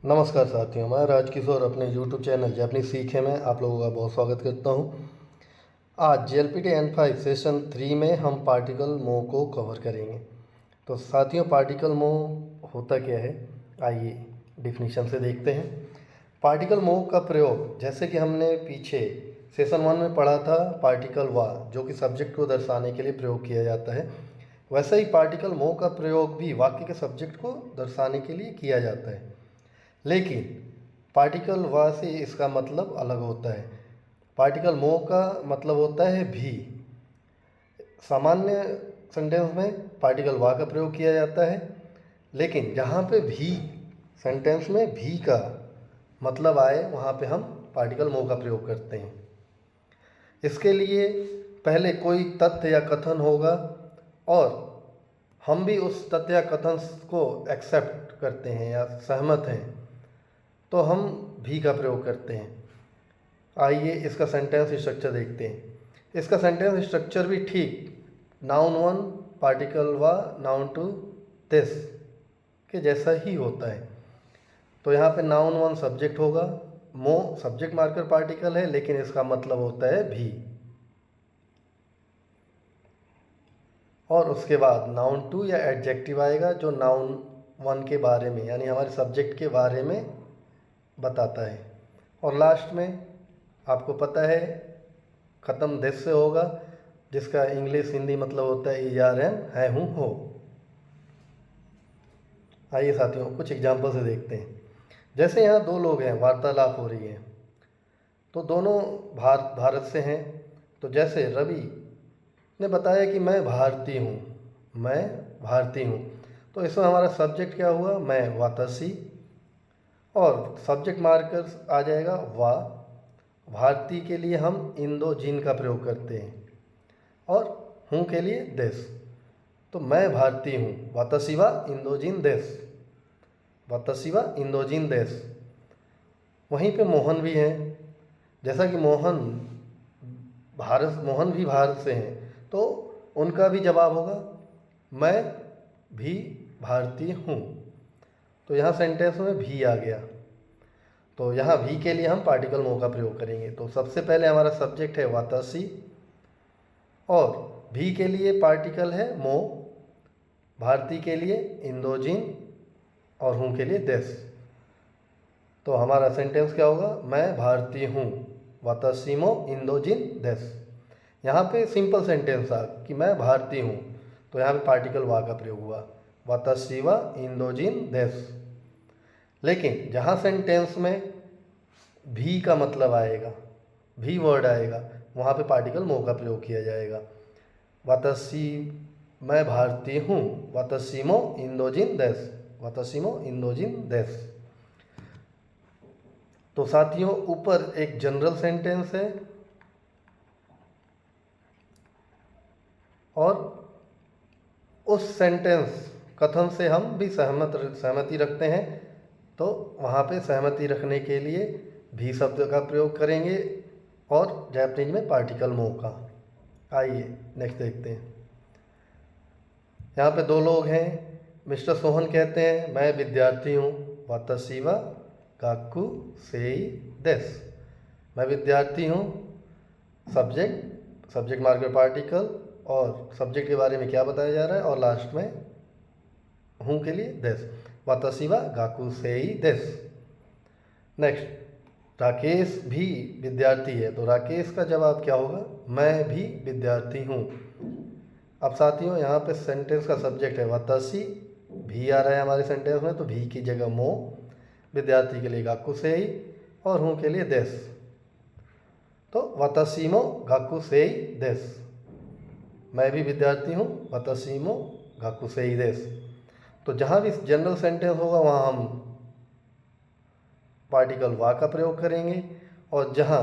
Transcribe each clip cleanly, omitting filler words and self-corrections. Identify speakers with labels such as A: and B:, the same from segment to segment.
A: नमस्कार साथियों, मैं राजकिशोर अपने YouTube चैनल जापानीज सीखे में आप लोगों का बहुत स्वागत करता हूं। आज JLPT N5 सेशन 3 में हम पार्टिकल मो को कवर करेंगे। तो साथियों, पार्टिकल मो होता क्या है, आइए डिफिनीशन से देखते हैं। पार्टिकल मो का प्रयोग, जैसे कि हमने पीछे सेशन 1 में पढ़ा था, पार्टिकल वा जो कि सब्जेक्ट को दर्शाने के लिए प्रयोग किया जाता है, वैसे ही पार्टिकल मो का प्रयोग भी वाक्य के सब्जेक्ट को दर्शाने के लिए किया जाता है। लेकिन पार्टिकल वा से इसका मतलब अलग होता है। पार्टिकल मो का मतलब होता है भी। सामान्य सेंटेंस में पार्टिकल वा का प्रयोग किया जाता है, लेकिन जहाँ पे भी सेंटेंस में भी का मतलब आए वहाँ पे हम पार्टिकल मो का प्रयोग करते हैं। इसके लिए पहले कोई तथ्य या कथन होगा और हम भी उस तथ्य या कथन को एक्सेप्ट करते हैं या सहमत हैं, तो हम भी का प्रयोग करते हैं। आइए इसका सेंटेंस स्ट्रक्चर देखते हैं। इसका सेंटेंस स्ट्रक्चर भी ठीक नाउन वन पार्टिकल वा नाउन टू दिस के जैसा ही होता है। तो यहाँ पे नाउन वन सब्जेक्ट होगा, मो सब्जेक्ट मार्कर पार्टिकल है, लेकिन इसका मतलब होता है भी। और उसके बाद नाउन टू या एडजेक्टिव आएगा जो नाउन वन के बारे में यानी हमारे सब्जेक्ट के बारे में बताता है। और लास्ट में आपको पता है ख़त्म दिस से होगा, जिसका इंग्लिश हिंदी मतलब होता है ERM है हूँ हो। आइए साथियों कुछ एग्जाम्पल से देखते हैं। जैसे यहाँ दो लोग हैं, वार्तालाप हो रही है, तो दोनों भारत से हैं। तो जैसे रवि ने बताया कि मैं भारतीय हूँ, तो इसमें हमारा सब्जेक्ट क्या हुआ, मैं वातासी, और सब्जेक्ट मार्कर आ जाएगा वा। भारतीय के लिए हम इंदो जिन का प्रयोग करते हैं और हूँ के लिए देश। तो मैं भारतीय हूँ, वातासी वा इंदोजिन देश, वातासी वा इंदोजिन देश। वहीं पे मोहन भी हैं। जैसा कि मोहन भी भारत से हैं, तो उनका भी जवाब होगा मैं भी भारतीय हूँ। तो यहाँ सेंटेंस में भी आ गया। तो यहाँ भी के लिए हम पार्टिकल मो का प्रयोग करेंगे। तो सबसे पहले हमारा सब्जेक्ट है वातासी और भी के लिए पार्टिकल है मो, भारतीय के लिए इंदोजिन और हूँ के लिए देश। तो हमारा सेंटेंस क्या होगा, मैं भारतीय हूँ, वातासी मो इंदोजिन देश। यहाँ पे सिंपल सेंटेंस था कि मैं भारतीय हूँ, तो यहाँ पे पार्टिकल वा का प्रयोग हुआ, वातासी वा इंदोजिन देश। लेकिन जहाँ सेंटेंस में भी का मतलब आएगा, भी वर्ड आएगा, वहाँ पे पार्टिकल मो का प्रयोग किया जाएगा। वातासी मैं भारतीय हूँ, वातासी मो इंदोजिन देश, वातासी मो इंदोजिन देश। तो साथियों ऊपर एक जनरल सेंटेंस है और उस सेंटेंस कथन से हम भी सहमति रखते हैं, तो वहाँ पे सहमति रखने के लिए भी शब्द का प्रयोग करेंगे और जापानीज में पार्टिकल मो का। आइए नेक्स्ट देखते हैं। यहाँ पे दो लोग हैं। मिस्टर सोहन कहते हैं मैं विद्यार्थी हूँ, वातासी वा गाकू सेई देस। मैं विद्यार्थी हूँ, सब्जेक्ट मार्कर पार्टिकल, और सब्जेक्ट के बारे में क्या बताया जा रहा है, और लास्ट में हूँ के लिए देस, वातासी वा गाकू सेई देस। नेक्स्ट राकेश भी विद्यार्थी है, तो राकेश का जवाब क्या होगा, मैं भी विद्यार्थी हूँ। अब साथियों यहाँ पे सेंटेंस का सब्जेक्ट है वातासी, भी आ रहा है हमारे सेंटेंस में, तो भी की जगह मो, विद्यार्थी के लिए गाकुसेई और हूँ के लिए देश। तो वातासी मो गाकुसेई देश, मैं भी विद्यार्थी हूँ, वातासी मो गाकुसेई देश। तो जहाँ भी जनरल सेंटेंस होगा वहाँ हम पार्टिकल वा का प्रयोग करेंगे, और जहाँ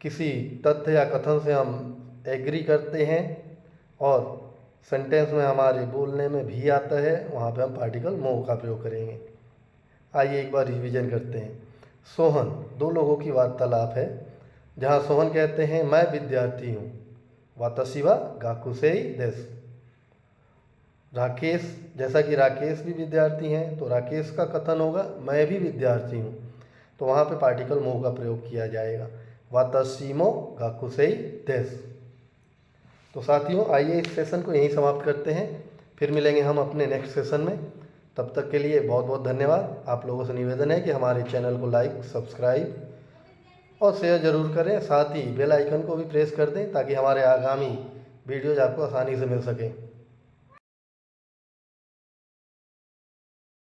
A: किसी तथ्य या कथन से हम एग्री करते हैं और सेंटेंस में हमारे बोलने में भी आता है, वहाँ पे हम पार्टिकल मो का प्रयोग करेंगे। आइए एक बार रिवीजन करते हैं। सोहन, दो लोगों की वार्तालाप है, जहाँ सोहन कहते हैं मैं विद्यार्थी हूँ, वातासी वा गाकुसेई देस। राकेश, जैसा कि राकेश भी विद्यार्थी हैं तो राकेश का कथन होगा मैं भी विद्यार्थी हूँ, तो वहाँ पे पार्टिकल मो का प्रयोग किया जाएगा। वातासीमो गाकुसेई देस। तो साथियों आइए इस सेशन को यहीं समाप्त करते हैं, फिर मिलेंगे हम अपने नेक्स्ट सेशन में। तब तक के लिए बहुत बहुत धन्यवाद। आप लोगों से निवेदन है कि हमारे चैनल को लाइक, सब्सक्राइब और शेयर ज़रूर करें, साथ ही बेल आइकन को भी प्रेस कर दें ताकि हमारे आगामी वीडियोज़ आपको आसानी से मिल सकें।